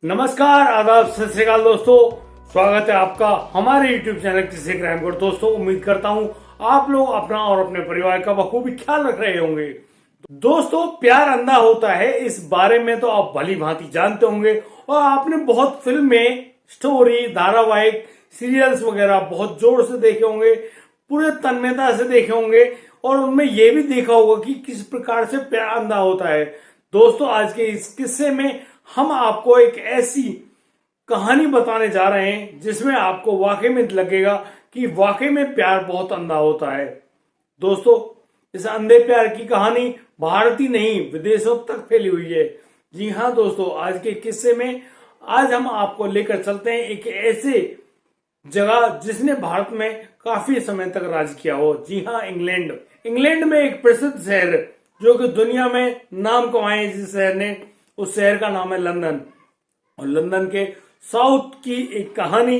नमस्कार, आदाब, सत श्री अकाल दोस्तों। स्वागत है आपका हमारे YouTube चैनल किसी क्राइम कोड। दोस्तों, उम्मीद करता हूं आप लोग अपना और अपने परिवार का बखूबी ख्याल रख रहे होंगे। दोस्तों, प्यार अंधा होता है, इस बारे में तो आप भली भांति जानते होंगे और आपने बहुत फिल्में, स्टोरी, धारावाहिक, सीरियल्स वगैरह बहुत जोर से देखे होंगे, पूरे तन्मयता से देखे होंगे और उनमें यह भी देखा होगा कि किस प्रकार से प्यार अंधा होता है। दोस्तों, आज के इस किस्से में हम आपको एक ऐसी कहानी बताने जा रहे हैं जिसमें आपको वाकई में लगेगा कि वाकई में प्यार बहुत अंधा होता है। दोस्तों, इस अंधे प्यार की कहानी भारत ही नहीं विदेशों तक फैली हुई है। जी हाँ दोस्तों, आज के किस्से में आज हम आपको लेकर चलते हैं एक ऐसे जगह जिसने भारत में काफी समय तक राज किया हो। जी हाँ, इंग्लैंड। इंग्लैंड में एक प्रसिद्ध शहर जो कि दुनिया में नाम कमाए जिस शहर ने, उस शहर का नाम है लंदन। और लंदन के साउथ की एक कहानी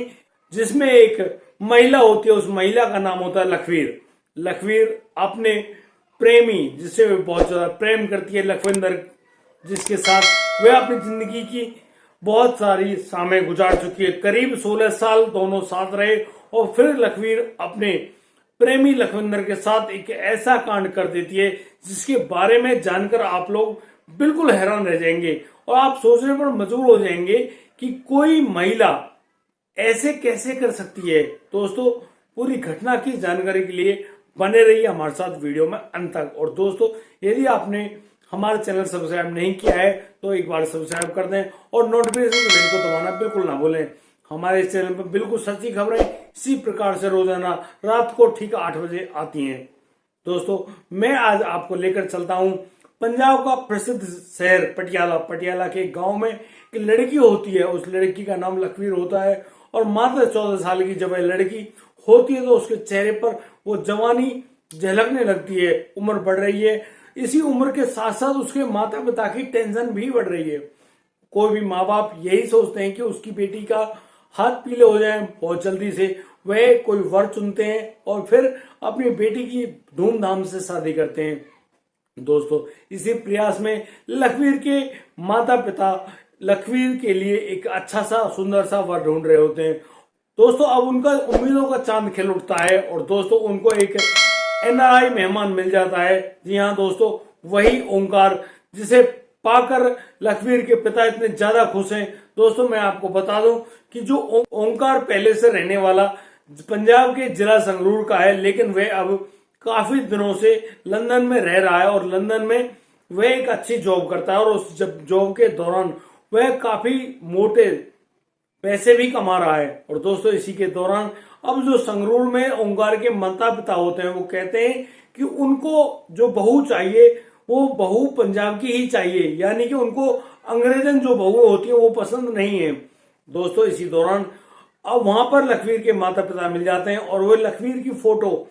जिसमें एक महिला होती है, उस महिला का नाम होता है लखवीर। लखवीर अपने प्रेमी, जिससे वे बहुत ज्यादा प्रेम करती है, लखविंदर, जिसके साथ वे अपनी जिंदगी की बहुत सारी समय गुजार चुकी है। करीब 16 साल दोनों साथ रहे और फिर लखवीर अपने प्रेमी लखविंदर के साथ एक ऐसा कांड कर देती है जिसके बारे में जानकर आप लोग बिल्कुल हैरान रह जाएंगे और आप सोचने पर मजबूर हो जाएंगे कि कोई महिला ऐसे कैसे कर सकती है। दोस्तों, पूरी घटना की जानकारी के लिए बने रहिए हमारे साथ वीडियो में अंत तक। और दोस्तों, यदि आपने हमारा चैनल सब्सक्राइब नहीं किया है तो एक बार सब्सक्राइब कर दें और नोटिफिकेशन बेल को दबाना बिल्कुल ना भूलें। हमारे इस चैनल पर बिल्कुल सच्ची खबरें इसी प्रकार से रोजाना रात को ठीक 8 बजे आती हैं। दोस्तों, मैं आज आपको लेकर चलता हूं पंजाब का प्रसिद्ध शहर पटियाला। पटियाला के गांव में एक लड़की होती है, उस लड़की का नाम लखवीर होता है और मात्र 14 साल की जब वह लड़की होती है तो उसके चेहरे पर वो जवानी झलकने लगती है। उम्र बढ़ रही है, इसी उम्र के साथ साथ उसके माता पिता की टेंशन भी बढ़ रही है। कोई भी माँ बाप यही सोचते हैं कि उसकी बेटी का हाथ पीले हो जाए, बहुत जल्दी से वह कोई वर चुनते हैं और फिर अपनी बेटी की धूमधाम से शादी करते हैं। दोस्तों, इसी प्रयास में लखवीर के माता पिता लखवीर के लिए एक अच्छा सा सुंदर सा वर ढूंढ रहे होते हैं। दोस्तों, अब उनका उम्मीदों का चांद खिल उठता है और दोस्तों उनको एक एनआरआई मेहमान मिल जाता है। जी हाँ दोस्तों, वही ओंकार, जिसे पाकर लखवीर के पिता इतने ज्यादा खुश हैं। दोस्तों, मैं आपको बता दूं कि जो ओंकार पहले से रहने वाला पंजाब के जिला संगरूर का है, लेकिन वह अब काफी दिनों से लंदन में रह रहा है और लंदन में वह एक अच्छी जॉब करता है और उस जॉब के दौरान वह काफी मोटे पैसे भी कमा रहा है। और दोस्तों, इसी के दौरान अब जो संगरूर में ओंकार के माता पिता होते हैं वो कहते हैं कि उनको जो बहू चाहिए वो बहू पंजाब की ही चाहिए, यानी कि उनको अंग्रेजन जो बहू होती है वो पसंद नहीं है। दोस्तों, इसी दौरान अब वहां पर लखवीर के माता पिता मिल जाते हैं और वो लखवीर की फोटो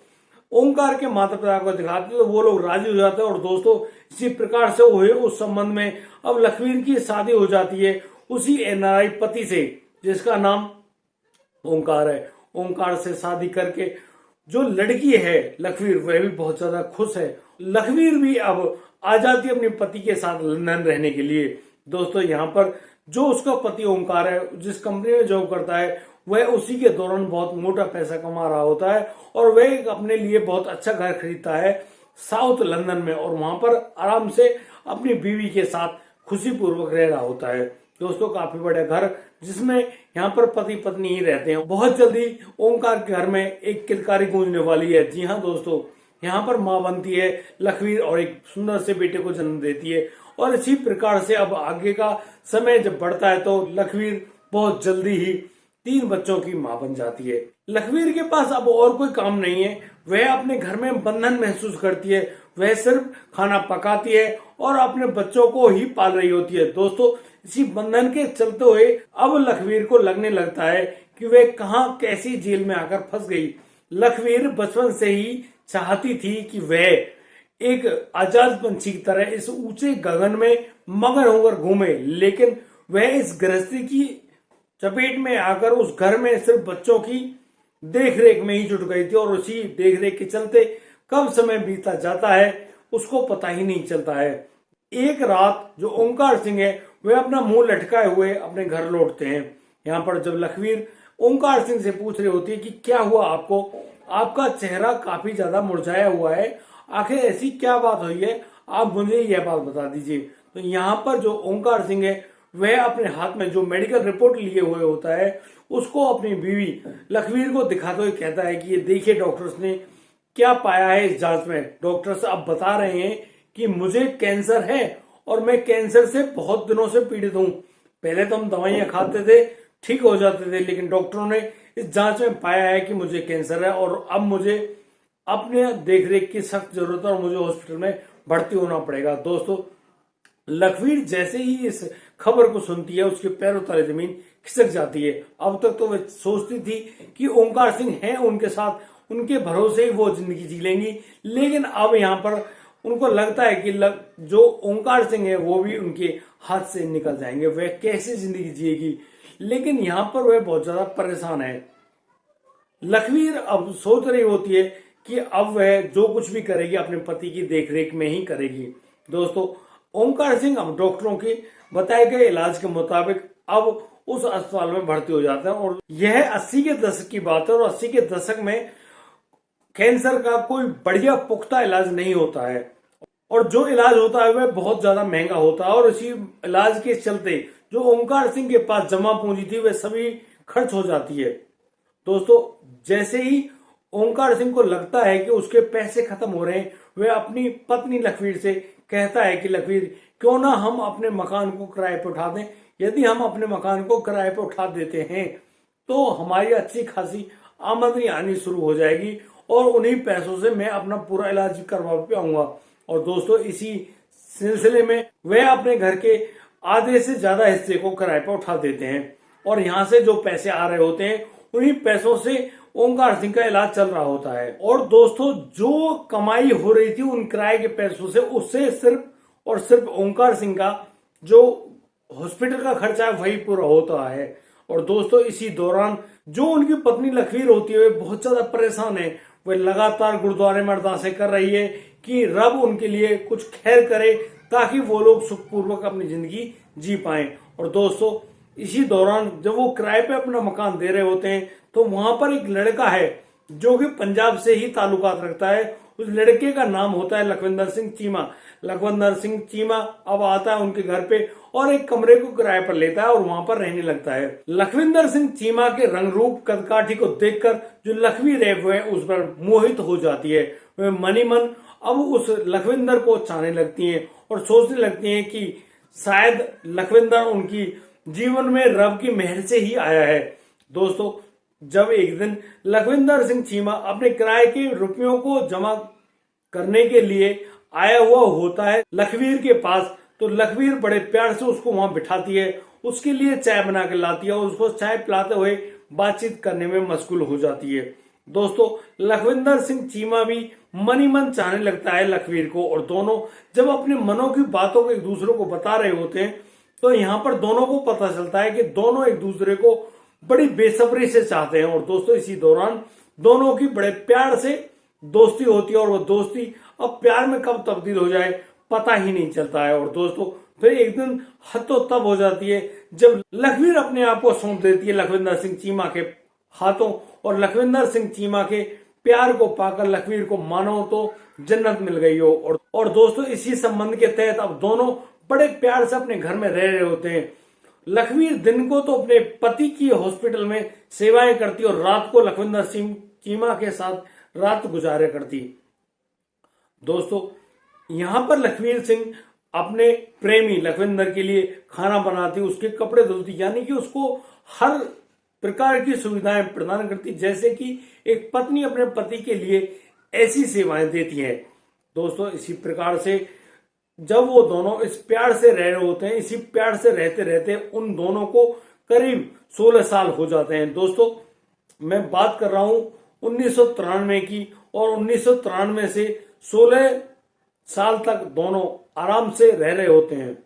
ओंकार के माता पिता को दिखाते तो वो लोग राजी हो जाते हैं। और दोस्तों, इसी प्रकार से हुए उस संबंध में अब लखवीर की शादी हो जाती है उसी एनआरआई पति से, जिसका नाम ओंकार है। ओंकार से शादी करके जो लड़की है लखवीर, वह भी बहुत ज्यादा खुश है। लखवीर भी अब आ जाती है अपने पति के साथ लंदन रहने के लिए। दोस्तों, यहाँ पर जो उसका पति ओंकार है, जिस कंपनी में जॉब करता है, वह उसी के दौरान बहुत मोटा पैसा कमा रहा होता है और वह अपने लिए बहुत अच्छा घर खरीदता है साउथ लंदन में और वहां पर आराम से अपनी बीवी के साथ खुशी पूर्वक रह रहा होता है। दोस्तों, काफी बड़ा घर जिसमें यहाँ पर पति पत्नी ही रहते हैं। बहुत जल्दी ओंकार के घर में एक किलकारी गूंजने वाली है। जी हाँ दोस्तों, यहाँ पर माँ बनती है लखवीर और एक सुंदर से बेटे को जन्म देती है। और इसी प्रकार से अब आगे का समय जब बढ़ता है तो लखवीर बहुत जल्दी ही 3 बच्चों की मां बन जाती है। लखवीर के पास अब और कोई काम नहीं है, वह अपने घर में बंधन महसूस करती है। वह सिर्फ खाना पकाती है और अपने बच्चों को ही पाल रही होती है। दोस्तों, इसी बंधन के चलते हुए अब लखवीर को लगने लगता है कि वह कहां कैसी जेल में आकर फंस गई। लखवीर बचपन से ही चाहती थी कि वह एक आजाद पंछी की तरह इस ऊंचे गगन में मगन होकर घूमे, लेकिन वह इस गृहस्थी की चपेट में आकर उस घर में सिर्फ बच्चों की देखरेख में ही जुट गई थी और उसी देखरेख के चलते कब समय बीता जाता है उसको पता ही नहीं चलता है। एक रात जो ओंकार सिंह है वे अपना मुंह लटकाए हुए अपने घर लौटते हैं। यहाँ पर जब लखवीर ओंकार सिंह से पूछ रही होती है कि क्या हुआ आपको, आपका चेहरा काफी ज्यादा मुरझाया हुआ है, आखिर ऐसी क्या बात हुई है, आप मुझे यह बात बता दीजिए। तो यहाँ पर जो ओंकार सिंह है वह अपने हाथ में जो मेडिकल रिपोर्ट लिए हुए होता है उसको अपनी बीवी लखवीर को दिखाते हुए कहता है कि ये देखिए डॉक्टर्स ने क्या पाया है इस जांच में। डॉक्टर्स अब बता रहे हैं कि मुझे कैंसर है और मैं कैंसर से बहुत दिनों से पीड़ित हूं। पहले तो हम दवाइयां खाते थे, ठीक हो जाते थे, लेकिन डॉक्टरों ने इस जांच में पाया है कि मुझे कैंसर है और अब मुझे अपने देखरेख की सख्त जरूरत है और मुझे हॉस्पिटल में भर्ती होना पड़ेगा। दोस्तों, लखवीर जैसे ही इस खबर को सुनती है उसके पैरों तले जमीन खिसक जाती है। अब तक तो वह सोचती थी कि ओंकार सिंह है उनके साथ, उनके भरोसे ही वो जिंदगी जी लेंगी, लेकिन अब यहाँ पर उनको लगता है कि जो ओंकार सिंह है वो भी उनके हाथ से निकल जाएंगे, वह कैसे जिंदगी जिएगी। लेकिन यहाँ पर वह बहुत ज्यादा परेशान है। लखवीर अब सोच रही होती है कि अब वह जो कुछ भी करेगी अपने पति की देखरेख में ही करेगी। दोस्तों, ओंकार सिंह अब डॉक्टरों के बताए गए इलाज के मुताबिक अब उस अस्पताल में भर्ती हो जाते हैं और यह 80 के दशक की बात है और 80 के दशक में कैंसर का कोई बढ़िया पुख्ता इलाज नहीं होता है और जो इलाज होता है वह बहुत ज्यादा महंगा होता है और इसी इलाज के चलते जो ओंकार सिंह के पास जमा पूंजी थी वह सभी खर्च हो जाती है। दोस्तों, जैसे ही ओंकार सिंह को लगता है कि उसके पैसे खत्म हो रहे हैं, वह अपनी पत्नी लखवीर से कहता है कि लखवीर, क्यों ना हम अपने मकान को किराए पर उठा दें। यदि हम अपने मकान को किराए पर उठा देते हैं तो हमारी अच्छी खासी आमदनी आनी शुरू हो जाएगी और उन्हीं पैसों से मैं अपना पूरा इलाज करवा पाऊंगा। और दोस्तों, इसी सिलसिले में वह अपने घर के आधे से ज्यादा हिस्से को किराए पर उठा देते हैं और यहाँ से जो पैसे आ रहे होते हैं उन्हीं पैसों से ओंकार सिंह का इलाज चल रहा होता है। और दोस्तों, जो कमाई हो रही थी उन किराए के पैसों से, उससे सिर्फ और सिर्फ ओंकार सिंह का जो हॉस्पिटल का खर्चा है वही पूरा होता है। और दोस्तों, इसी दौरान जो उनकी पत्नी लखवीर होती है वे बहुत ज्यादा परेशान है। वह लगातार गुरुद्वारे में अरदासें कर रही है कि रब उनके लिए कुछ खैर करे ताकि वो लोग सुखपूर्वक अपनी जिंदगी जी पाएं। और दोस्तों, इसी दौरान जब वो किराए पे अपना मकान दे रहे होते हैं तो वहां पर एक लड़का है जो कि पंजाब से ही ताल्लुकात रखता है। उस लड़के का नाम होता है लखविंदर सिंह चीमा। लखविंदर सिंह चीमा अब आता है उनके घर पे और एक कमरे को किराए पर लेता है और वहां पर रहने लगता है। लखविंदर सिंह चीमा के रंग रूप कदकाठी को देखकर जो लखवीर है वह उस पर मोहित हो जाती है। वह मनी मन अब उस लखविंदर को चाहने लगती है और सोचने लगती है कि शायद लखविंदर उनकी जीवन में रब की मेहर से ही आया है। दोस्तों, जब एक दिन लखविंदर सिंह चीमा अपने किराए के रुपयों को जमा करने के लिए आया हुआ होता है लखवीर के पास, तो लखवीर बड़े प्यार से उसको वहां बिठाती है, उसके लिए चाय बना के लाती है और उसको चाय पिलाते हुए बातचीत करने में मशगूल हो जाती है। दोस्तों, लखविंदर सिंह चीमा भी मनी मन चाहने लगता है लखवीर को और दोनों जब अपने मनों की बातों को एक दूसरे को बता रहे होते हैं तो यहाँ पर दोनों को पता चलता है कि दोनों एक दूसरे को बड़ी बेसब्री से चाहते हैं। और दोस्तों, इसी दौरान दोनों की बड़े प्यार से दोस्ती होती है और वो दोस्ती अब प्यार में कब तब्दील हो जाए पता ही नहीं चलता है। और दोस्तों, फिर एक दिन हद तो तब हो जाती है जब लखवीर अपने आप को सौंप देती है लखविंदर सिंह चीमा के हाथों और लखविंदर सिंह चीमा के प्यार को पाकर लखवीर को मानो तो जन्नत मिल गई हो। और दोस्तों, इसी संबंध के तहत अब दोनों बड़े प्यार से अपने घर में रह रहे होते हैं। लखवीर दिन को तो अपने पति की हॉस्पिटल में सेवाएं करती और रात को लखविंदर सिंह चीमा के साथ रात गुजारा करती। दोस्तों, यहां पर लखवीर सिंह अपने प्रेमी लखविंदर के लिए खाना बनाती, उसके कपड़े धोती, यानी कि उसको हर प्रकार की सुविधाएं प्रदान करती जैसे कि एक पत्नी अपने पति के लिए ऐसी सेवाएं देती है। दोस्तों, इसी प्रकार से जब वो दोनों इस प्यार से रह रहे होते हैं, इसी प्यार से रहते रहते उन दोनों को करीब 16 साल हो जाते हैं। दोस्तों, मैं बात कर रहा हूं 1993 की और 1993 से 16 साल तक दोनों आराम से रह रहे होते हैं।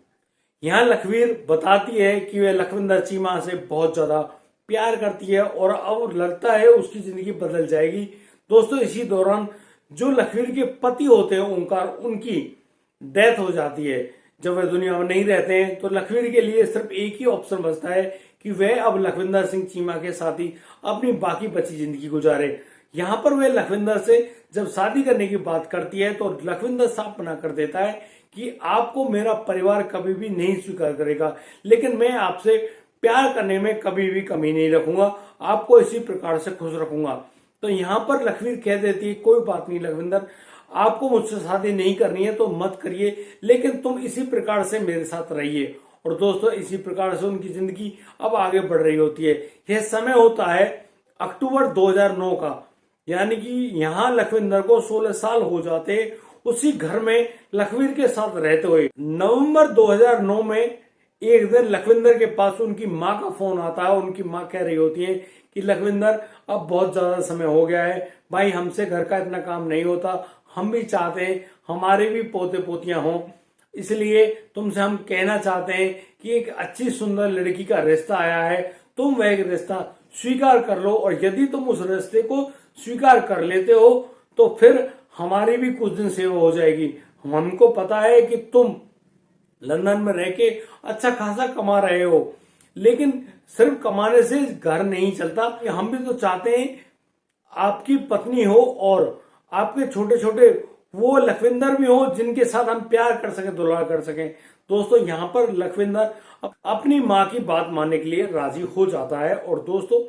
यहाँ लखवीर बताती है कि वह लखविंदर चीमा से बहुत ज्यादा प्यार करती है और अब लगता है उसकी जिंदगी बदल जाएगी। दोस्तों, इसी दौरान जो लखवीर के पति होते हैं ओंकार, उनकी डेथ हो जाती है, जब वह दुनिया में नहीं रहते हैं तो लखवीर के लिए सिर्फ एक ही ऑप्शन बचता है कि वह अब लखविंदर सिंह चीमा के साथ ही अपनी बाकी बची जिंदगी गुजारे। यहाँ पर वह लखविंदर से जब शादी करने की बात करती है तो लखविंदर साफ मना कर देता है कि आपको मेरा परिवार कभी भी नहीं स्वीकार करेगा, लेकिन मैं आपसे प्यार करने में कभी भी कमी नहीं रखूंगा, आपको इसी प्रकार से खुश रखूंगा। तो यहाँ पर लखवीर कह देती है कोई बात नहीं लखविंदर, आपको मुझसे शादी नहीं करनी है तो मत करिए, लेकिन तुम इसी प्रकार से मेरे साथ रहिए। और दोस्तों इसी प्रकार से उनकी जिंदगी अब आगे बढ़ रही होती है। यह समय होता है अक्टूबर 2009 का, यानी कि यहाँ लखविंदर को 16 साल हो जाते उसी घर में लखवीर के साथ रहते हुए। नवंबर 2009 में एक दिन लखविंदर के पास उनकी माँ का फोन आता है। उनकी माँ कह रही होती है कि लखविंदर अब बहुत ज्यादा समय हो गया है भाई, हमसे घर का इतना काम नहीं होता, हम भी चाहते हैं हमारे भी पोते पोतियां हों, इसलिए तुमसे हम कहना चाहते हैं कि एक अच्छी सुंदर लड़की का रिश्ता आया है, तुम वह रिश्ता स्वीकार कर लो, और यदि तुम उस रिश्ते को स्वीकार कर लेते हो तो फिर हमारी भी कुछ दिन सेवा हो जाएगी। हमको पता है कि तुम लंदन में रह के अच्छा खासा कमा रहे हो, लेकिन सिर्फ कमाने से घर नहीं चलता, हम भी तो चाहते हैं आपकी पत्नी हो और आपके छोटे छोटे वो लखविंदर भी हो जिनके साथ हम प्यार कर सके, दुलार कर सकें। दोस्तों यहाँ पर लखविंदर अपनी माँ की बात मानने के लिए राजी हो जाता है। और दोस्तों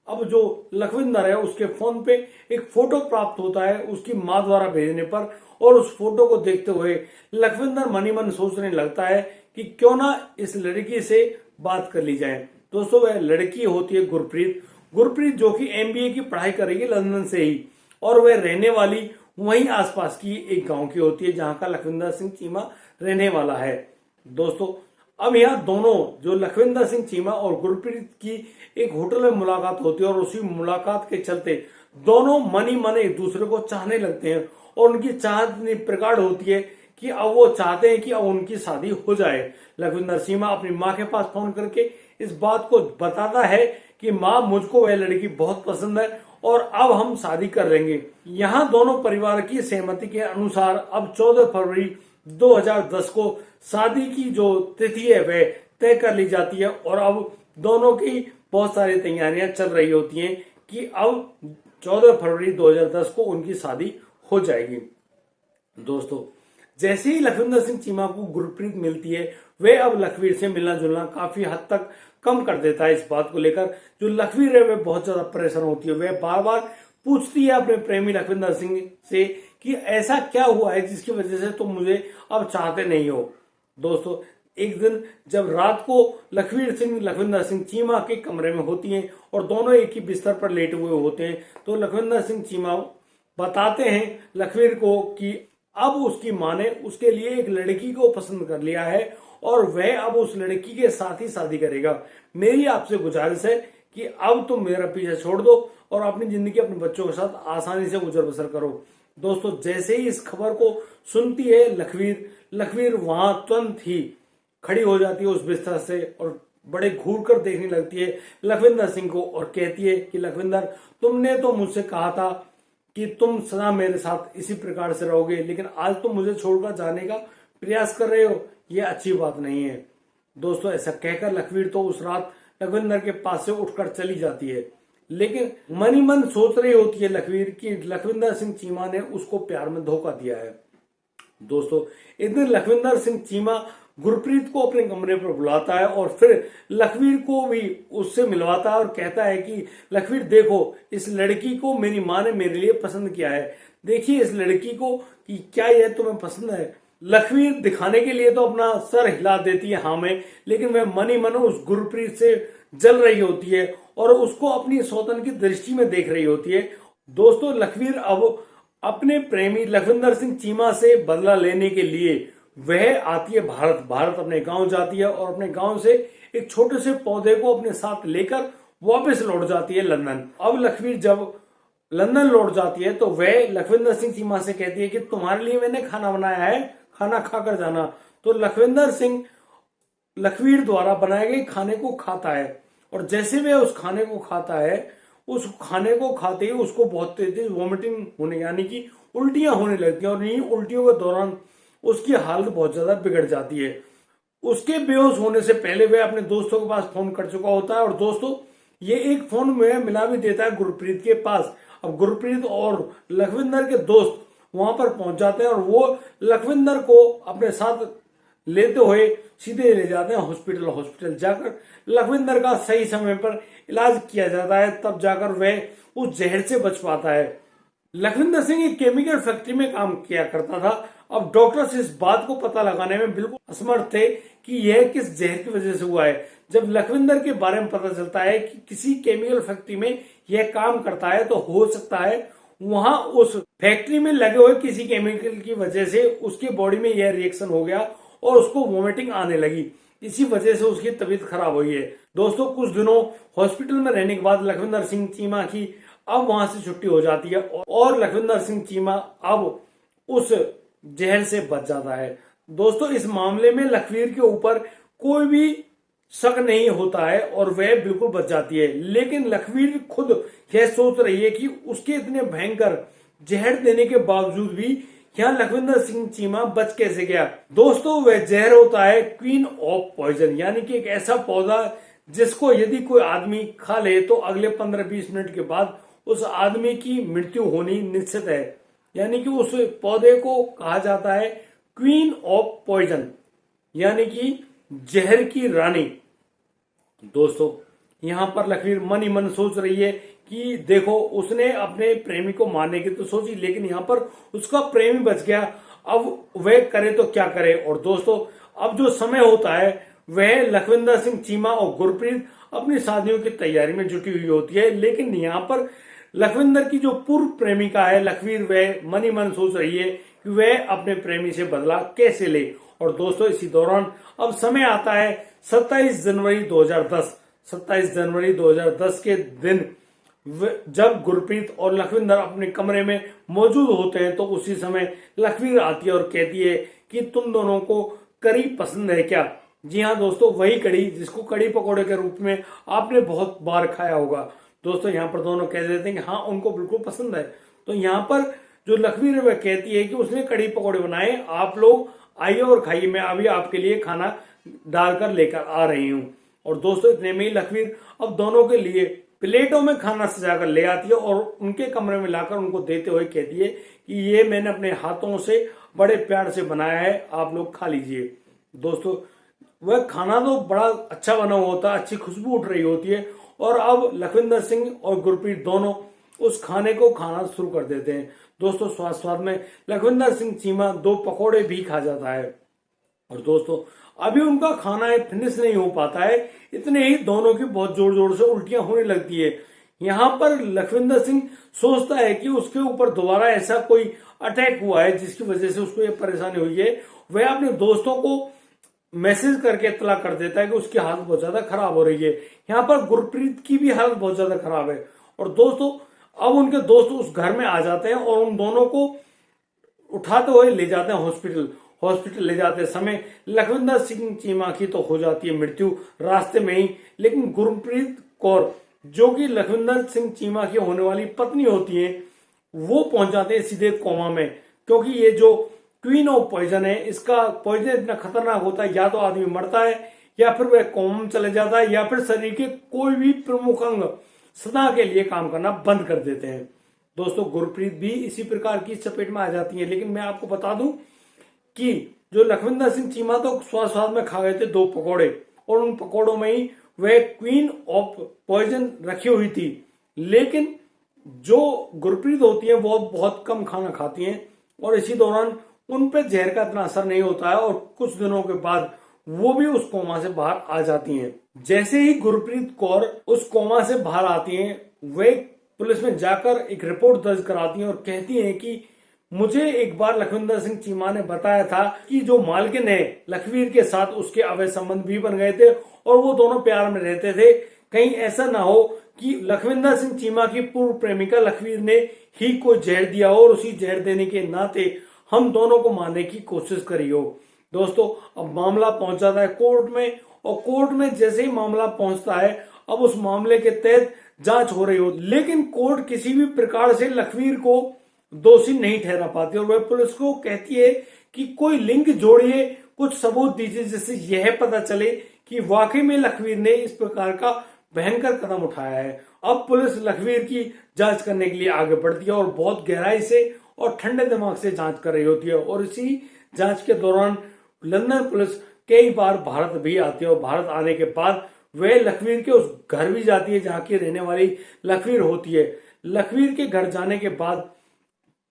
अब जो लखविंदर है उसके फोन पे एक फोटो प्राप्त होता है उसकी माँ द्वारा भेजने पर, और उस फोटो को देखते हुए लखविंदर मनी मन सोचने लगता है कि क्यों ना इस लड़की से बात कर ली जाए। दोस्तों वह लड़की होती है गुरप्रीत जो कि MBA की पढ़ाई करेगी लंदन से ही, और वह रहने वाली वहीं आसपास की एक गांव की होती है जहां का लखविंदर सिंह चीमा रहने वाला है। दोस्तों अब यहाँ दोनों जो लखविंदर सिंह चीमा और गुरप्रीत की एक होटल में मुलाकात होती है, और उसी मुलाकात के चलते दोनों मन ही मन एक दूसरे को चाहने लगते हैं, और उनकी चाहत इतनी प्रगाढ़ होती है कि अब वो चाहते हैं कि अब उनकी शादी हो जाए। लखविंदर चीमा अपनी माँ के पास फोन करके इस बात को बताता है कि माँ मुझको वह लड़की बहुत पसंद है और अब हम शादी कर लेंगे। यहाँ दोनों परिवार की सहमति के अनुसार अब 14 फरवरी 2010 को शादी की जो तिथि है वह तय कर ली जाती है, और अब दोनों की बहुत सारी तैयारियां चल रही होती हैं कि अब 14 फरवरी 2010 को उनकी शादी हो जाएगी। दोस्तों जैसे ही लखविंदर सिंह चीमा को गुरप्रीत मिलती है वह अब लखवीर से मिलना जुलना काफी हद तक कम कर देता है। इस बात को लेकर जो लखवीर है वह बहुत ज्यादा परेशान होती है। वह बार बार पूछती है अपने प्रेमी लखविंदर सिंह से कि ऐसा क्या हुआ है जिसकी वजह से तुम मुझे अब चाहते नहीं हो। दोस्तों एक दिन जब रात को लखविंदर सिंह चीमा के कमरे में होती हैं और दोनों एक ही बिस्तर पर लेटे हुए होते हैं, तो लखविंदर सिंह चीमा बताते हैं लखवीर को कि अब उसकी माँ ने उसके लिए एक लड़की को पसंद कर लिया है और वह अब उस लड़की के साथ ही शादी करेगा। मेरी आपसे गुजारिश है कि अब तुम मेरा पीछा छोड़ दो और अपनी जिंदगी अपने बच्चों के साथ आसानी से गुजर बसर करो। दोस्तों जैसे ही इस खबर को सुनती है लखवीर वहां तुरंत ही खड़ी हो जाती है उस बिस्तर से और बड़े घूर कर देखने लगती है लखविंदर सिंह को और कहती है कि लखविंदर, तुमने तो मुझसे कहा था कि तुम सदा मेरे साथ इसी प्रकार से रहोगे, लेकिन आज तुम मुझे छोड़कर जाने का प्रयास कर रहे हो, यह अच्छी बात नहीं है। दोस्तों ऐसा कहकर लखवीर तो उस रात लखविंदर के पास से उठकर चली जाती है, लेकिन मन ही मन सोच रही होती है लखवीर कि लखविंदर सिंह चीमा ने उसको प्यार में धोखा दिया है। दोस्तों एक दिन लखविंदर सिंह चीमा गुरप्रीत को अपने कमरे पर बुलाता है और फिर लखवीर को भी उससे मिलवाता है और कहता है कि लखवीर देखो, इस लड़की को मेरी माँ ने मेरे लिए पसंद किया है, देखिए इस लड़की को कि क्या यह तुम्हें पसंद है। लखवीर दिखाने के लिए तो अपना सर हिला देती है हाँ में, लेकिन वह मन ही मन उस गुरप्रीत से जल रही होती है और उसको अपनी सौतन की दृष्टि में देख रही होती है। दोस्तों लखवीर अब अपने प्रेमी लखविंदर सिंह चीमा से बदला लेने के लिए वह आती है भारत अपने गांव जाती है और अपने गांव से एक छोटे से पौधे को अपने साथ लेकर वापस लौट जाती है लंदन। अब लखवीर जब लंदन लौट जाती है तो वह लखविंदर सिंह चीमा से कहती है कि तुम्हारे लिए मैंने खाना बनाया है, खाना खाकर जाना। तो लखविंदर सिंह लखवीर द्वारा बनाए गए खाने को खाता है और जैसे वह उस खाने को खाता है, उस खाने को खाते ही उसको बहुत तेज वॉमिटिंग होने यानी कि उल्टियां होने लगती हैं और इन्हीं उल्टियों के दौरान उसकी हालत बहुत ज्यादा बिगड़ जाती है। उसके बेहोश होने से पहले वह अपने दोस्तों के पास फोन कर चुका होता है और दोस्तों ये एक फोन में मिला भी देता है गुरप्रीत के पास। अब गुरप्रीत और लखविंदर के दोस्त वहां पर पहुंच जाते हैं और वो लखविंदर को अपने साथ लेते हुए सीधे ले जाते हैं हॉस्पिटल। हॉस्पिटल जाकर लखविंदर का सही समय पर इलाज किया जाता है, तब जाकर वह उस जहर से बच पाता है। लखविंदर सिंह एक केमिकल फैक्ट्री में काम किया करता था। अब डॉक्टर्स इस बात को पता लगाने में बिल्कुल असमर्थ थे कि यह किस जहर की वजह से हुआ है। जब लखविंदर के बारे में पता चलता है कि किसी केमिकल फैक्ट्री में यह काम करता है तो हो सकता है वहां उस फैक्ट्री में लगे हुए किसी केमिकल की वजह से उसकी बॉडी में यह रिएक्शन हो गया और उसको वॉमिटिंग आने लगी। इसी वजह से उसकी तबीयत खराब हुई है। दोस्तों कुछ दिनों हॉस्पिटल में रहने के बाद लखविंदर सिंह चीमा की अब वहां से छुट्टी हो जाती है और लखविंदर सिंह चीमा अब उस जहर से बच जाता है। दोस्तों इस मामले में लखवीर के ऊपर कोई भी शक नहीं होता है और वह बिल्कुल बच जाती है, लेकिन लखवीर खुद यह सोच रही है कि उसके इतने भयंकर जहर देने के बावजूद भी यहाँ लखविंदर सिंह चीमा बच कैसे गया। दोस्तों वह जहर होता है क्वीन ऑफ पॉइजन, यानी कि एक ऐसा पौधा जिसको यदि कोई आदमी खा ले तो अगले 15-20 मिनट के बाद उस आदमी की मृत्यु होनी निश्चित है। यानी कि उस पौधे को कहा जाता है क्वीन ऑफ पॉइजन, यानी कि जहर की रानी। दोस्तों यहां पर लखवीर मन ही मन सोच रही है कि देखो उसने अपने प्रेमी को मारने की तो सोची, लेकिन यहां पर उसका प्रेमी बच गया, अब वह करे तो क्या करे। और दोस्तों अब जो समय होता है वह लखविंदर सिंह चीमा और गुरप्रीत अपनी शादियों की तैयारी में जुटी हुई होती है, लेकिन यहाँ पर लखविंदर की जो पूर्व प्रेमिका है लखवीर, वह मन ही मन सोच रही है कि वह अपने प्रेमी से बदला कैसे ले। और दोस्तों इसी दौरान अब समय आता है 27 जनवरी 2010। 27 जनवरी 2010 के दिन जब गुरप्रीत और लखविंदर अपने कमरे में मौजूद होते हैं तो उसी समय लखवीर आती है और कहती है कि तुम दोनों को कड़ी पसंद है क्या। जी हाँ दोस्तों, वही कड़ी जिसको कड़ी पकौड़े के रूप में आपने बहुत बार खाया होगा। दोस्तों यहाँ पर दोनों कह देते हैं कि हाँ उनको बिल्कुल पसंद है। तो यहाँ पर जो लखवीर है वह कहती है कि उसने कड़ी पकौड़े बनाए, आप लोग आइए और खाइए, मैं अभी आपके लिए खाना डालकर लेकर आ रही हूँ। और दोस्तों इतने में ही लखवीर अब दोनों के लिए प्लेटों में खाना सजाकर ले आती है और उनके कमरे में लाकर उनको देते हुए कहती है कि ये मैंने अपने हाथों से बड़े प्यार से बनाया है, आप लोग खा लीजिए। दोस्तों वह खाना तो बड़ा अच्छा बना हुआ होता है, अच्छी खुशबू उठ रही होती है और अब लखविंदर सिंह और गुरप्रीत दोनों उस खाने को खाना शुरू कर देते हैं। दोस्तों स्वाद स्वाद में लखविंदर सिंह चीमा 2 पकौड़े भी खा जाता है और दोस्तों अभी उनका खाना फिनिश नहीं हो पाता है, इतने ही दोनों की बहुत जोर जोर से उल्टियां होने लगती है। यहाँ पर लखविंदर सिंह सोचता है कि उसके ऊपर दोबारा ऐसा कोई अटैक हुआ है जिसकी वजह से उसको ये परेशानी हुई है। वह अपने दोस्तों को मैसेज करके इत्तला कर देता है कि उसकी हालत बहुत ज्यादा खराब हो रही है। यहाँ पर गुरप्रीत की भी हालत बहुत ज्यादा खराब है और दोस्तों अब उनके दोस्त उस घर में आ जाते हैं और उन दोनों को उठाते हुए ले जाते हैं हॉस्पिटल। हॉस्पिटल ले जाते समय लखविंदर सिंह चीमा की तो हो जाती है मृत्यु रास्ते में ही, लेकिन गुरप्रीत कौर जो कि लखविंदर सिंह चीमा की होने वाली पत्नी होती है वो पहुंच जाते हैं सीधे कोमा में, क्योंकि ये जो क्वीन ऑफ पॉइजन है इसका पॉइजन इतना खतरनाक होता है, या तो आदमी मरता है या फिर वह कोमा में चले जाता है या फिर शरीर के कोई भी प्रमुख अंग सदा के लिए काम करना बंद कर देते हैं। दोस्तों गुरप्रीत भी इसी प्रकार की चपेट में आ जाती है, लेकिन मैं आपको बता दूं कि जो लखविंदर सिंह चीमा तो स्वाद स्वाद में खा गए थे 2 पकौड़े और उन पकौड़ों में ही वह क्वीन ऑफ पॉइजन रखी हुई थी, लेकिन जो गुरप्रीत होती है वो बहुत कम खाना खाती हैं और इसी दौरान उन पे जहर का इतना असर नहीं होता है और कुछ दिनों के बाद वो भी उस कोमा से बाहर आ जाती हैं। जैसे ही गुरप्रीत कौर उस कोमा से बाहर आती हैं वे पुलिस में जाकर एक रिपोर्ट दर्ज कराती हैं और कहती हैं कि मुझे एक बार लखविंदर सिंह चीमा ने बताया था कि जो मालकिन है लखवीर के साथ उसके अवैध संबंध भी बन गए थे और वो दोनों प्यार में रहते थे। कहीं ऐसा ना हो कि लखविंदर सिंह चीमा की पूर्व प्रेमिका लखवीर ने ही कोई जहर दिया हो और उसी जहर देने के नाते हम दोनों को मारने की कोशिश करी हो। दोस्तों अब मामला पहुंच जाता है कोर्ट में और कोर्ट में जैसे ही मामला पहुंचता है अब उस मामले के तहत जांच हो रही हो, लेकिन कोर्ट किसी भी प्रकार से लखवीर को दोषी नहीं ठहरा पाती और वह पुलिस को कहती है कि कोई लिंक जोड़िए, कुछ सबूत दीजिए जिससे यह पता चले कि वाकई में लखवीर ने इस प्रकार का भयंकर कदम उठाया है। अब पुलिस लखवीर की जांच करने के लिए आगे बढ़ती है और बहुत गहराई से और ठंडे दिमाग से जांच कर रही होती है। और इसी जांच के दौरान लंदन पुलिस कई बार भारत भी आती है और भारत आने के बाद वह लखवीर के उस घर भी जाती है जहां की रहने वाली लखवीर होती है। लखवीर के घर जाने के बाद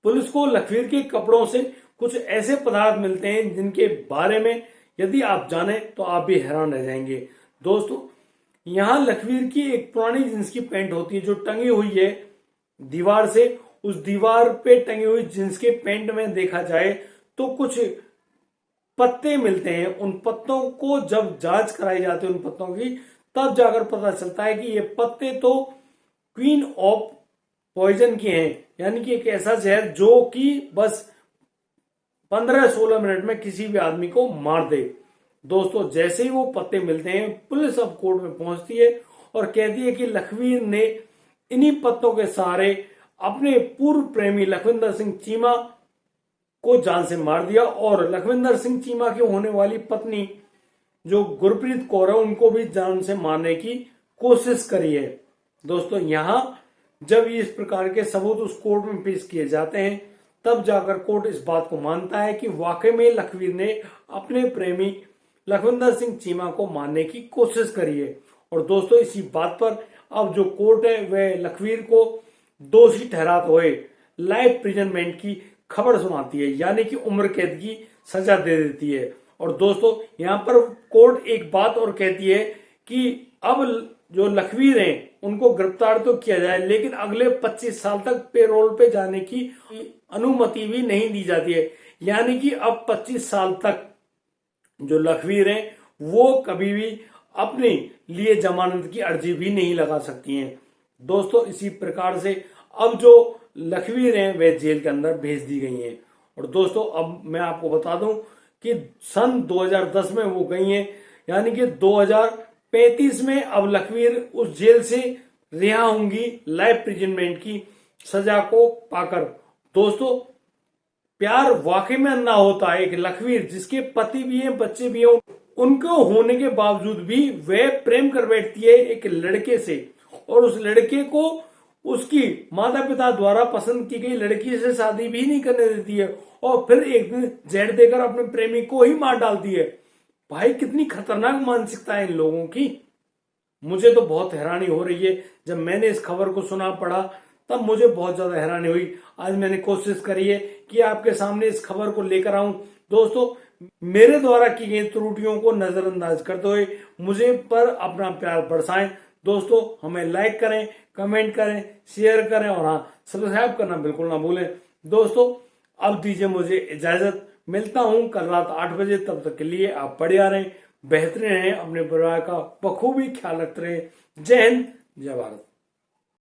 पुलिस को लखवीर के कपड़ों से कुछ ऐसे पदार्थ मिलते हैं जिनके बारे में यदि आप जाने तो आप भी हैरान रह जाएंगे। दोस्तों, यहां लखवीर की एक पुरानी जींस की पैंट होती है जो टंगी हुई है दीवार से। उस दीवार पे टंगी हुई जींस के पैंट में देखा जाए तो कुछ पत्ते मिलते हैं। उन पत्तों को जब जांच कराई जाती है उन पत्तों की, तब जाकर पता चलता है कि ये पत्ते तो क्वीन ऑफ पॉइजन के हैं, यानी कि एक ऐसा जहर जो कि बस 15-16 मिनट में किसी भी आदमी को मार दे। दोस्तों, जैसे ही वो पत्ते मिलते हैं पुलिस अब कोर्ट में पहुंचती है और कहती है कि लखवीर ने इन्हीं पत्तों के सहारे अपने पूर्व प्रेमी लखविंदर सिंह चीमा को जान से मार दिया और लखविंदर सिंह चीमा की होने वाली पत्नी जो गुरप्रीत कौर है उनको भी जान से मारने की कोशिश करी है। दोस्तों, यहां जब इस प्रकार के सबूत उस कोर्ट में पेश किए जाते हैं तब जाकर कोर्ट इस बात को मानता है कि वाकई में लखवीर ने अपने प्रेमी लखविंदर सिंह चीमा को मारने की कोशिश करी है। और दोस्तों, इसी बात पर अब जो कोर्ट है वह लखवीर को दोषी ठहराते हुए लाइफ इम्प्रिजनमेंट की खबर सुनाती है, यानी कि उम्र कैद की सजा दे देती है। और दोस्तों, यहाँ पर कोर्ट एक बात और कहती है कि अब जो लखवीर हैं उनको गिरफ्तार तो किया जाए लेकिन अगले 25 साल तक पेरोल पे जाने की अनुमति भी नहीं दी जाती है, यानी कि अब 25 साल तक जो लखवीर हैं वो कभी भी अपने लिए जमानत की अर्जी भी नहीं लगा सकती हैं। दोस्तों, इसी प्रकार से अब जो लखवीर हैं वे जेल के अंदर भेज दी गई हैं। और दोस्तों, अब मैं आपको बता दूं कि सन 2010 में वो गई हैं, यानी कि 2035 में अब लखवीर उस जेल से रिहा होंगी लाइफ इम्प्रिजनमेंट की सजा को पाकर। दोस्तों, प्यार वाकई में अंधा होता है। एक लखवीर जिसके पति भी हैं, बच्चे भी हैं, उनको होने के बावजूद भी वह प्रेम कर बैठती है एक लड़के से और उस लड़के को उसकी माता पिता द्वारा पसंद की गई लड़की से शादी भी नहीं करने देती है और फिर एक दिन जहर देकर अपने प्रेमी को ही मार डालती है। भाई, कितनी खतरनाक मानसिकता है इन लोगों की। मुझे तो बहुत हैरानी हो रही है। जब मैंने इस खबर को सुना पड़ा तब मुझे बहुत ज्यादा हैरानी हुई। आज मैंने कोशिश करी है कि आपके सामने इस खबर को लेकर आऊं। दोस्तों, मेरे द्वारा की गई त्रुटियों को नजरअंदाज करते हुए मुझे पर अपना प्यार बरसाएं। दोस्तों, हमें लाइक करें, कमेंट करें, शेयर करें और हाँ, सब्सक्राइब करना बिल्कुल ना भूलें। दोस्तों, अब दीजिए मुझे इजाजत। मिलता हूं कल रात 8 बजे। तब तक के लिए आप बढ़िया रहें, बेहतरीन रहें, अपने परिवार का बखूबी ख्याल रखते रहें। जय हिंद, जय भारत।